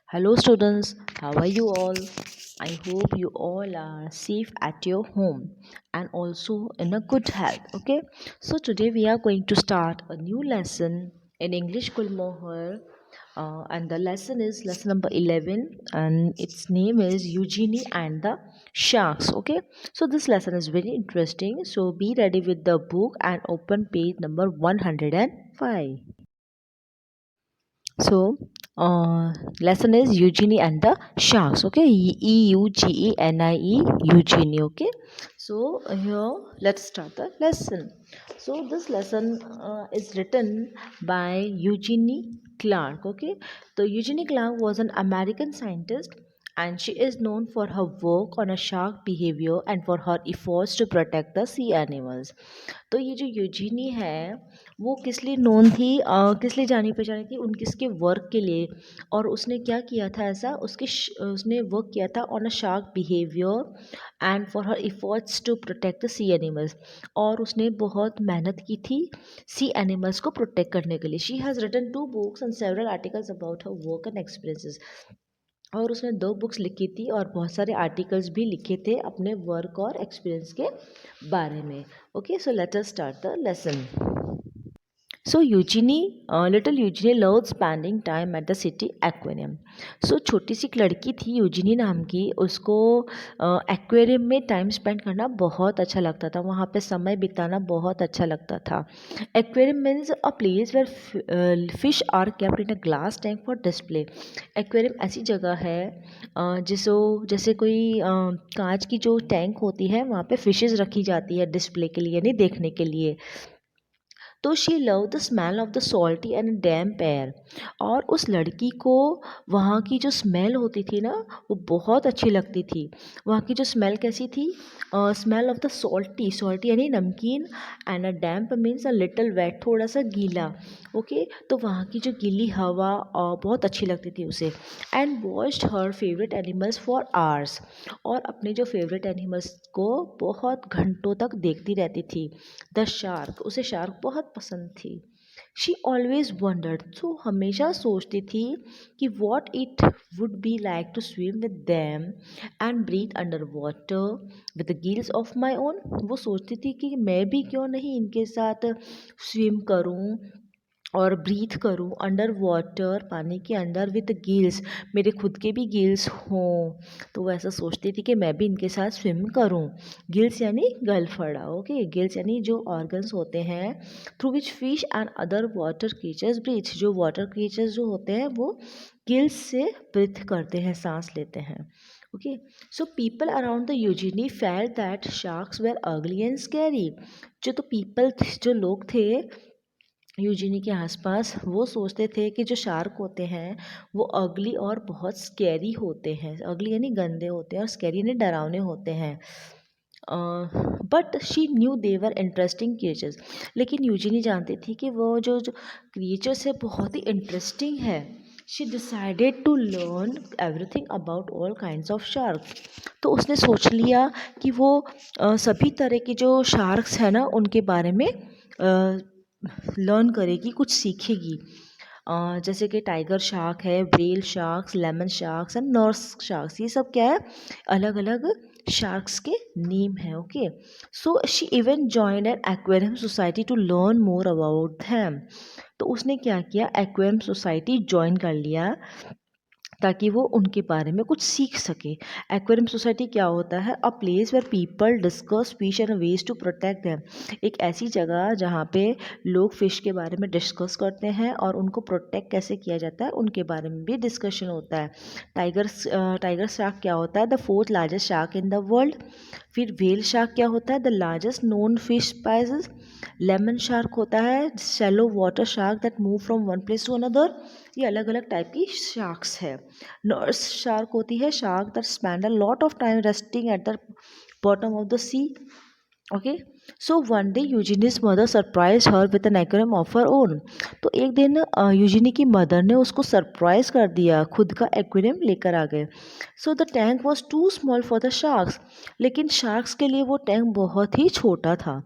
Hello, students. How are you all? I hope you all are safe at your home and also in a good health. Okay, so today we are going to start a new lesson in English Gulmohar, and the lesson is lesson number 11, and its name is Eugenie and the Sharks. Okay, so this lesson is very interesting. So be ready with the book and open page number 105. So, lesson is Eugenie and the Sharks. Okay, Eugenie, Eugenie. Okay, so here let's start the lesson. So this lesson is written by Eugenie Clark. Okay, so Eugenie Clark was an American scientist, and she is known for her work on a shark behavior and for her efforts to protect the sea animals. तो ये जो यूजीनी है वो किस लिए known थी, किस लिए जानी पहचानी थी, उनके इसके वर्क के लिए। और उसने क्या किया था ऐसा, उसने वर्क किया था on a shark behaviour and for her efforts to protect the sea animals. और उसने बहुत मेहनत की थी सी एनिमल्स को प्रोटेक्ट करने के लिए। She has written 2 books and several articles about her work and experiences. और उसने 2 बुक्स लिखी थी और बहुत सारे आर्टिकल्स भी लिखे थे अपने वर्क और एक्सपीरियंस के बारे में। Okay, so let us start the lesson. So little Eugenie loved spending time at the city aquarium. So छोटी सी एक लड़की थी यूजिनी नाम की, उसको एक्वेरियम में टाइम स्पेंड करना बहुत अच्छा लगता था, वहाँ पे समय बिताना बहुत अच्छा लगता था। Aquarium means a place where fish are kept in a glass tank for display. Aquarium ऐसी जगह है जैसे कोई कांच की जो टैंक होती है वहाँ पे फिशेस रखी जाती है डिस्प्ले के लिए, यानी देखने के लिए। तो she love the smell of the salty and damp air. और उस लड़की को वहाँ की जो स्मेल होती थी ना, वो बहुत अच्छी लगती थी। वहाँ की जो स्मेल कैसी थी, smell of the salty, salty यानी नमकीन, and a damp means a little wet, थोड़ा सा गीला। ओके, तो वहाँ की जो गीली हवा बहुत अच्छी लगती थी उसे। And watched her favourite animals for hours. और अपने जो फेवरेट एनिमल्स को बहुत घंटों तक देखती रहती थी। द शार्क, उसे शार्क बहुत पसंद थी। शी ऑलवेज वंडर्ड, तो हमेशा सोचती थी कि what it would be like to swim with them and breathe under water with the gills of my own. वो सोचती थी कि मैं भी क्यों नहीं इनके साथ स्विम करूं और ब्रीथ करूं अंडर वाटर, पानी के अंदर, विद गिल्स, मेरे खुद के भी गिल्स हों। तो वो ऐसा सोचती थी कि मैं भी इनके साथ स्विम करूं। गिल्स यानी गलफड़ा। ओके, गिल्स यानी जो ऑर्गन्स होते हैं through which fish and other water creatures breathe. जो वाटर क्रीचर्स जो होते हैं वो गिल्स से ब्रीथ करते हैं, सांस लेते हैं। Okay, so people around the Eugenie felt that sharks were ugly and scary. जो लोग थे यूजिनी के आसपास, वो सोचते थे कि जो शार्क होते हैं वो अगली और बहुत स्कैरी होते हैं। अगली यानी गंदे होते हैं और स्कैरी यानी डरावने होते हैं। But she knew they were interesting creatures. लेकिन यूजिनी जानती थी कि वो जो क्रिएचर्स है बहुत ही इंटरेस्टिंग है। She decided to learn everything about all kinds of shark. तो उसने सोच लिया कि वो सभी तरह के जो शार्क्स हैं ना उनके बारे में लर्न करेगी, कुछ सीखेगी। जैसे कि टाइगर शार्क है, whale sharks, lemon sharks and nurse sharks, ये सब क्या है, अलग अलग शार्क्स के नेम है। Okay, so she even joined an aquarium society to learn more about them. तो उसने क्या किया, एक्वेरियम सोसाइटी ज्वाइन कर लिया ताकि वो उनके बारे में कुछ सीख सके। एक्वेरियम सोसाइटी क्या होता है, a place where people discuss fish and ways to protect them. एक ऐसी जगह जहाँ पे लोग फिश के बारे में डिस्कस करते हैं और उनको प्रोटेक्ट कैसे किया जाता है उनके बारे में भी डिस्कशन होता है। टाइगर शार्क क्या होता है, the fourth largest shark in the world. फिर व्हेल शार्क क्या होता है, the largest known fish species. Lemon shark होता है shallow water shark that move from one place to another. ये अलग अलग टाइप की शार्क्स है। नर्स शार्क होती है shark that spend a lot of time resting at the bottom of the sea. Okay, so one day Eugenie's mother surprise her with an aquarium of her own. तो एक दिन Eugenie की mother ने उसको surprise कर दिया, खुद का एक्वेरियम लेकर आ गए। So the tank was too small for the sharks, लेकिन शार्क्स के लिए वो टैंक बहुत ही छोटा था।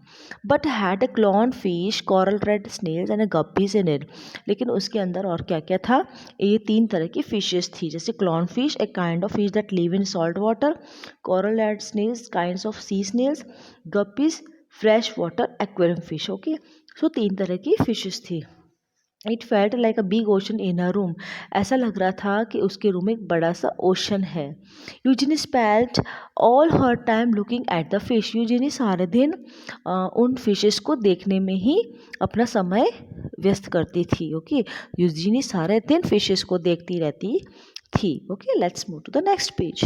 But had a clown fish, coral red snails and a guppies in it. लेकिन उसके अंदर और क्या क्या था, ये 3 तरह की फिशेस थी, जैसे clone fish, a kind of fish that live in salt water, coral red snails, kinds of sea snails, guppies, fresh water aquarium fish. Okay, so 3 तरह की फिशेस थी। It felt like a big ocean in a room. ऐसा लग रहा था कि उसके room में एक बड़ा सा ओशन है। Eugenie spelt all her time looking at the fish. Eugenie सारे दिन उन फिशेस को देखने में ही अपना समय व्यस्त करती थी। ओके, यूजिनी सारे दिन फिशेस को देखती रहती थी। Okay, let's move to the next page.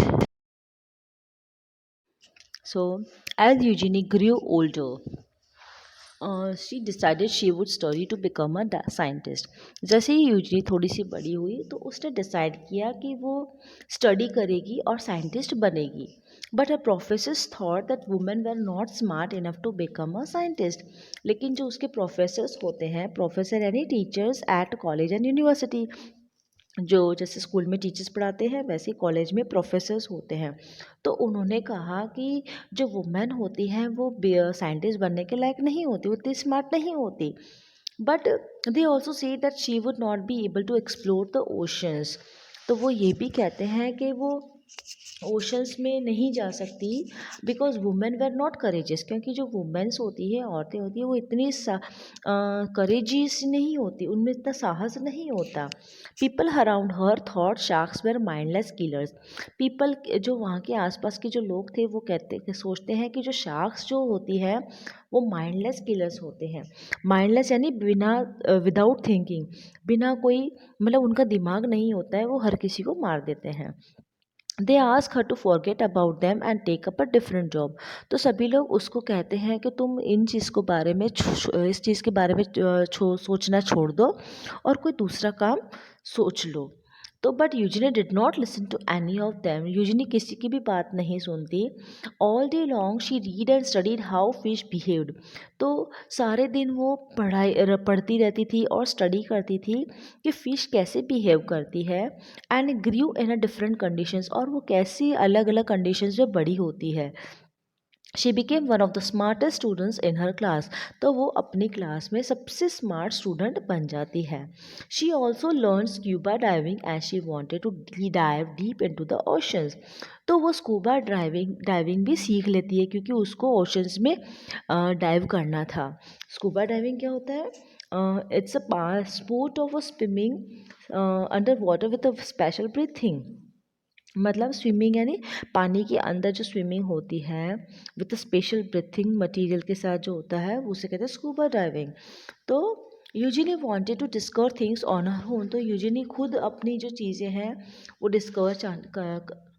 So, as Eugenie grew older, she decided she would study to become a scientist. जैसे ही यूजनी थोड़ी सी बड़ी हुई तो उसने डिसाइड किया कि वो स्टडी करेगी और साइंटिस्ट बनेगी। But her professors thought that women were not smart enough to become a scientist. लेकिन जो उसके प्रोफेसर्स होते हैं, प्रोफेसर यानी teachers at college and university, जो जैसे स्कूल में टीचर्स पढ़ाते हैं वैसे कॉलेज में प्रोफेसर्स होते हैं, तो उन्होंने कहा कि जो वुमेन होती हैं वो साइंटिस्ट बनने के लायक नहीं होती, वो इतनी स्मार्ट नहीं होती। But they also say that she would not be able to explore the oceans. तो वो ये भी कहते हैं कि वो ओशंस में नहीं जा सकती, because women were not courageous, क्योंकि जो वुमेन्स होती है, औरतें होती है, वो इतनी करेजियस नहीं होती, उनमें इतना साहस नहीं होता। People around her thought sharks were mindless killers. People, जो वहाँ के आसपास के जो लोग थे वो सोचते हैं कि जो शार्क्स जो होती है वो माइंडलेस किलर्स होते हैं। माइंडलेस यानी बिना विदाउट थिंकिंग, बिना कोई मतलब उनका दिमाग नहीं होता है, वो हर किसी को मार देते हैं। They ask her to forget about them and take up a different job. तो सभी लोग उसको कहते हैं कि तुम इन चीज़ को बारे में इस चीज़ के बारे में सोचना छोड़ दो और कोई दूसरा काम सोच लो। तो but Eugenie did not listen to any of them. Eugenie किसी की भी बात नहीं सुनती। All day long she read and studied how fish behaved. तो सारे दिन वो पढ़ती रहती थी और स्टडी करती थी कि फ़िश कैसे बिहेव करती है, and grieve in a different conditions, और वो कैसी अलग अलग कंडीशंस में बड़ी होती है। She became one of the smartest students in her class. तो वो अपनी क्लास में सबसे स्मार्ट स्टूडेंट बन जाती है। She also learn scuba diving and she wanted to dive deep in to the oceans. तो वो स्कूबा डाइविंग भी सीख लेती है क्योंकि उसको ओशंस में डाइव करना था। स्कूबा डाइविंग क्या होता है? It's a sport of swimming under water with a special breathing. मतलब स्विमिंग यानी पानी के अंदर जो स्विमिंग होती है विथ स्पेशल ब्रीथिंग मटेरियल के साथ जो होता है उसे कहते हैं स्कूबा डाइविंग। तो Eugenie wanted to discover things on her own. तो यूजिनी खुद अपनी जो चीज़ें हैं वो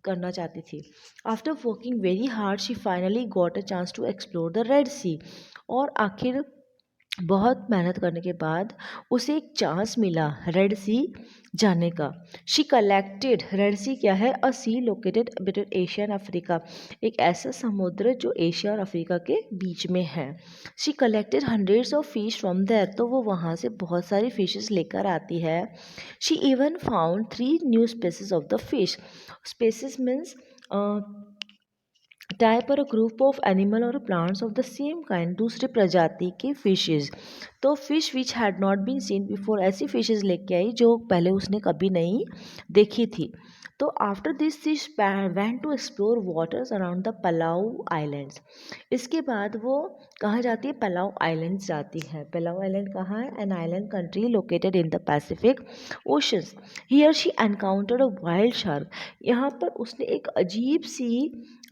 करना चाहती थी। After working very hard she finally got a chance to explore the Red Sea. और आखिर बहुत मेहनत करने के बाद उसे एक चांस मिला रेड सी जाने का। शी कलेक्टेड, रेड सी क्या है? A sea located between Asia and Africa. एक ऐसा समुद्र जो एशिया और अफ्रीका के बीच में है। She collected hundreds of fish from there. तो वो वहाँ से बहुत सारी फिशेस लेकर आती है। She even found 3 new species of the fish. Species means type और ग्रुप ऑफ एनिमल और plants of the same kind, दूसरे प्रजाति के फिशेज। तो fish which had not been seen before, ऐसी फिशेज लेके आई जो पहले उसने कभी नहीं देखी थी। तो after this she went to explore waters around the Palau islands. इसके बाद वो कहाँ जाती है? पलाऊ आइलैंड्स जाती है। पलाऊ आइलैंड कहाँ है? An island country located in the Pacific oceans. Here she encountered a wild shark. यहाँ पर उसने एक अजीब सी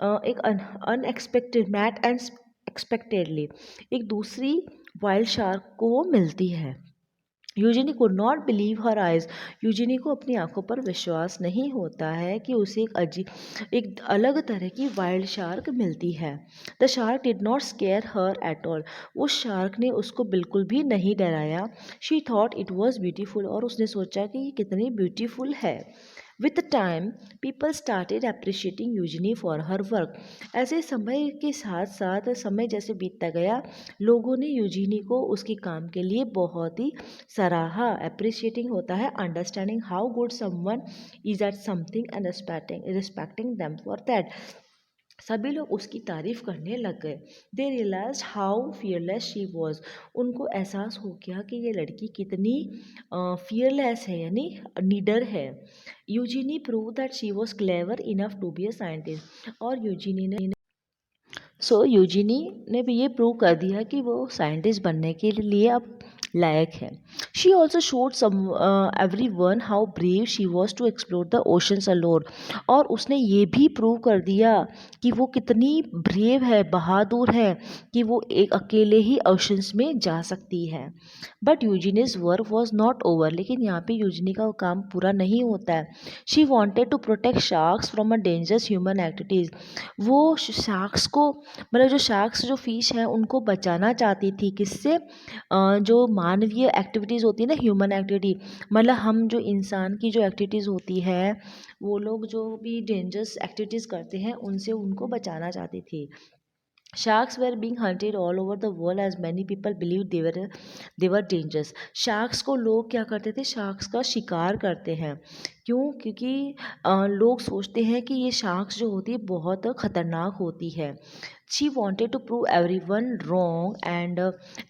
एक अनएक्सपेक्टेड मैट एंड एक्सपेक्टेडली एक दूसरी वाइल्ड शार्क को वो मिलती है। Eugenie could not believe her eyes. Eugenie को अपनी आंखों पर विश्वास नहीं होता है कि उसे एक अलग तरह की वाइल्ड शार्क मिलती है। The shark did not square her at all. उस शार्क ने उसको बिल्कुल भी नहीं डराया। She thought it was beautiful, और उसने सोचा कि ये कितनी ब्यूटीफुल है। With time, people started appreciating Eugenie for her work. ऐसे समय के साथ साथ समय जैसे बीतता गया, लोगों ने यूजीनी को उसके काम के लिए बहुत ही सराहा. अप्रिशिएटिंग होता है understanding how good someone is at something and respecting them for that. सभी लोग उसकी तारीफ करने लग गए. They realise how fearless she was. उनको एहसास हो गया कि ये लड़की कितनी फियरलेस है, यानी निडर है. Eugenie prove that she was clever enough to be a scientist. और यूजीनी ने भी ये प्रूव कर दिया कि वो साइंटिस्ट बनने के लिए अब लायक है. She also showed some everyone how brave she was to explore the oceans alone. और उसने ये भी प्रूव कर दिया कि वो कितनी ब्रेव है, बहादुर है, कि वो एक अकेले ही ओशंस में जा सकती है. But Eugenie's work was not over. लेकिन यहाँ पे यूजीनी का काम पूरा नहीं होता है. She wanted to protect sharks from a dangerous human activities. वो शार्क्स को, मतलब जो शार्क्स जो फिश हैं उनको बचाना चाहती थी. किससे? जो मानवीय एक्टिविटीज़ होती है ना, ह्यूमन एक्टिविटी, मतलब हम जो इंसान की जो एक्टिविटीज़ होती है, वो लोग जो भी डेंजरस एक्टिविटीज़ करते हैं उनसे उनको बचाना चाहती थी. Sharks were being hunted all over the world as many people believed they were dangerous. Sharks को लोग क्या करते थे? शार्क्स का शिकार करते हैं. क्यों? क्योंकि लोग सोचते हैं कि ये शार्क्स जो होती है बहुत ख़तरनाक होती है. She wanted to prove everyone wrong and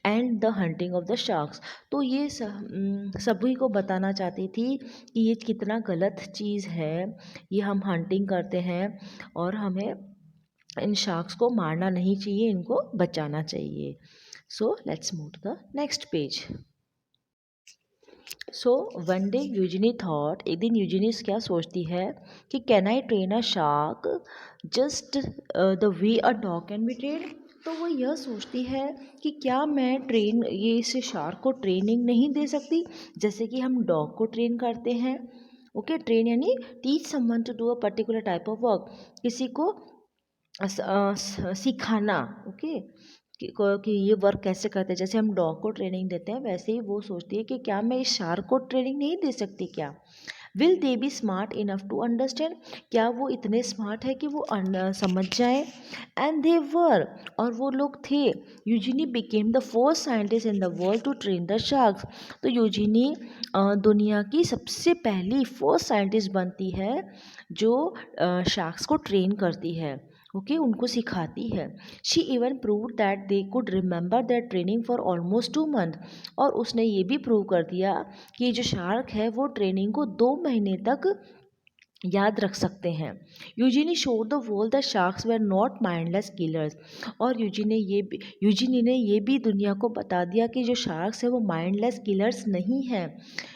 end the hunting of the sharks. तो ये सभी को बताना चाहती थी कि ये कितना गलत चीज़ है, ये हम हंटिंग करते हैं और हमें इन शार्क्स को मारना नहीं चाहिए, इनको बचाना चाहिए. So let's move to the next page. So one day Eugenie thought, एक दिन यूजिनी क्या सोचती है कि can I train a shark just the way a dog can be train. तो वो यह सोचती है कि क्या मैं इस शार्क को ट्रेनिंग नहीं दे सकती जैसे कि हम डॉग को ट्रेन करते हैं. ओके, ट्रेन यानी teach someone to do a particular type of work, किसी को सिखाना. ओके, कि ये वर्क कैसे करते हैं. जैसे हम डॉग को ट्रेनिंग देते हैं वैसे ही वो सोचती है कि क्या मैं इस शार्क को ट्रेनिंग नहीं दे सकती क्या. Will they be smart enough to understand. क्या वो इतने स्मार्ट है कि वो समझ जाए. एंड दे वर, और वो लोग थे. Eugenie became the first scientist in the world to train the sharks. तो यूजीनी दुनिया की सबसे पहली फर्स्ट साइंटिस्ट बनती है जो शार्क्स को ट्रेन करती है. ओके, उनको सिखाती है. She even prove that they could remember that training for almost 2 month. और उसने ये भी प्रूव कर दिया कि जो शार्क है वो ट्रेनिंग को 2 महीने तक याद रख सकते हैं. Eugenie showed the world that sharks were not mindless killers. और यूजीनी ने ये भी दुनिया को बता दिया कि जो शार्क्स है वो माइंडलेस किलर्स नहीं हैं.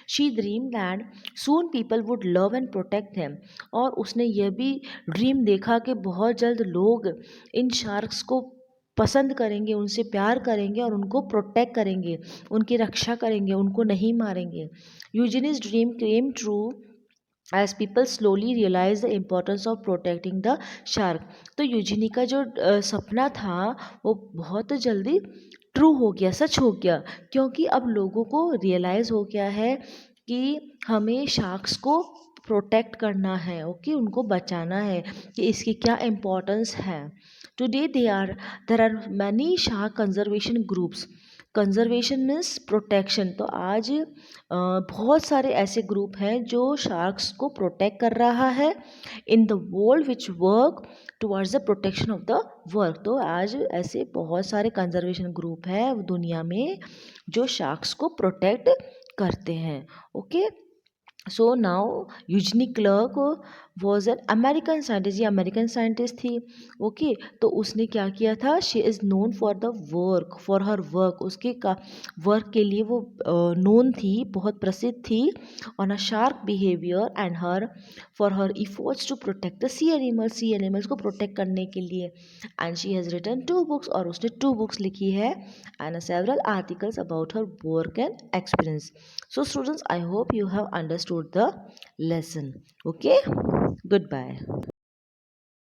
She dream that soon people would love and protect him. और उसने ये भी ड्रीम देखा कि बहुत जल्द लोग इन शार्क्स को पसंद करेंगे, उनसे प्यार करेंगे और उनको प्रोटेक्ट करेंगे, उनकी रक्षा करेंगे, उनको नहीं मारेंगे. Eugenie's dream came true as people slowly realise the importance of protecting the shark. तो यूजीनी का जो सपना था वो बहुत जल्दी ट्रू हो गया, सच हो गया, क्योंकि अब लोगों को रियलाइज़ हो गया है कि हमें शार्क्स को प्रोटेक्ट करना है. ओके, उनको बचाना है, कि इसकी क्या इम्पोर्टेंस है. Today there are many shark conservation groups. Conservation means protection. तो आज बहुत सारे ऐसे ग्रुप हैं जो शार्क्स को प्रोटेक्ट कर रहा है इन the world which work towards the protection of the work. तो आज ऐसे बहुत सारे कंजर्वेशन ग्रुप है दुनिया में जो शार्क्स को प्रोटेक्ट करते हैं. Okay, so now यूजनी clerk was an American scientist. ये अमेरिकन साइंटिस्ट थी. ओके, तो उसने क्या किया था, she is known for the work, for her work. उसके का वर्क के लिए वो नोन थी, बहुत प्रसिद्ध थी. On a shark behaviour and her for her efforts to protect the sea animals को प्रोटेक्ट करने के लिए. And she has written 2 books, और उसने 2 बुक्स लिखी है, and several articles about her work and experience. So students, I hope you have understood the lesson. Okay, goodbye.